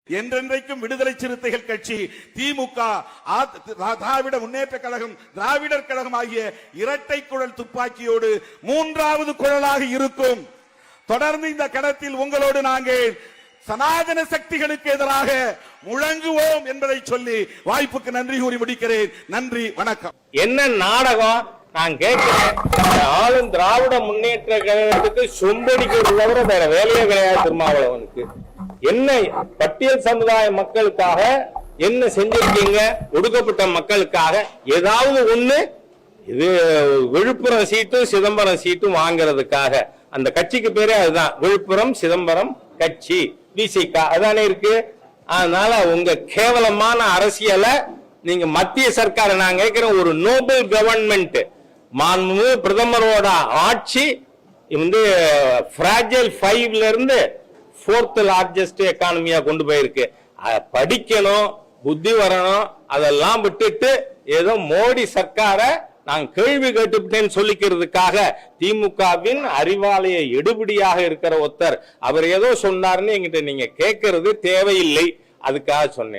என்றென்றைக்கும் விடுதலை சிறுத்தைகள் கட்சி, திமுக, திராவிட முன்னேற்ற கழகம், திராவிடர் கழகம் ஆகிய இரட்டை குழல் துப்பாக்கியோடு மூன்றாவது குழலாக இருக்கும். தொடர்ந்து இந்த கடத்தில் உங்களோடு நாங்கள் சனாதன சக்திகளுக்கு எதிராக முழங்குவோம் என்பதை சொல்லி வாய்ப்புக்கு நன்றி கூறி முடிக்கிறேன். நன்றி, வணக்கம். என்ன நாடகம் நான் கேட்கிறேன். ஆளும் திராவிட முன்னேற்ற கழகத்துக்கு சொம்படிக்கு தவிர வேற வேலையே கிடையாது. திருமாவளவனுக்கு என்ன பட்டியல் சமுதாய மக்களுக்காக என்ன செஞ்சிருக்கீங்க? ஒடுக்கப்பட்ட மக்களுக்காக ஏதாவது ஒண்ணு? இது விழுப்புரம் சீட்டும் சிதம்பரம் சீட்டும் வாங்குறதுக்காக அந்த கட்சிக்கு பேரே அதுதான், விழுப்புரம் சிதம்பரம் கட்சி, விசிக அதானே இருக்கு. அதனால உங்க கேவலமான அரசியலை நீங்க மத்திய சர்க்கார நான் கேட்கிறேன், ஒரு நோபல் கவர்மெண்ட் மாண்புமிகு பிரதமரோட ஆட்சி வந்து ஃப்ராஜைல் 5ல இருந்து 4th லார்ஜஸ்ட் எக்கானமியா கொண்டு போயிருக்கு. படிக்கணும், புத்தி வரணும், அதெல்லாம் விட்டுட்டு ஏதோ மோடி சர்க்கார நான் கேள்வி கேட்டுவிட்டேன்னு சொல்லிக்கிறதுக்காக திமுகவின் அறிவாலய எடுபடியாக இருக்கிற ஒருத்தர் அவர் ஏதோ சொன்னார்னு என்கிட்ட நீங்க கேட்கறது தேவையில்லை. அதுக்காக சொன்னேன்.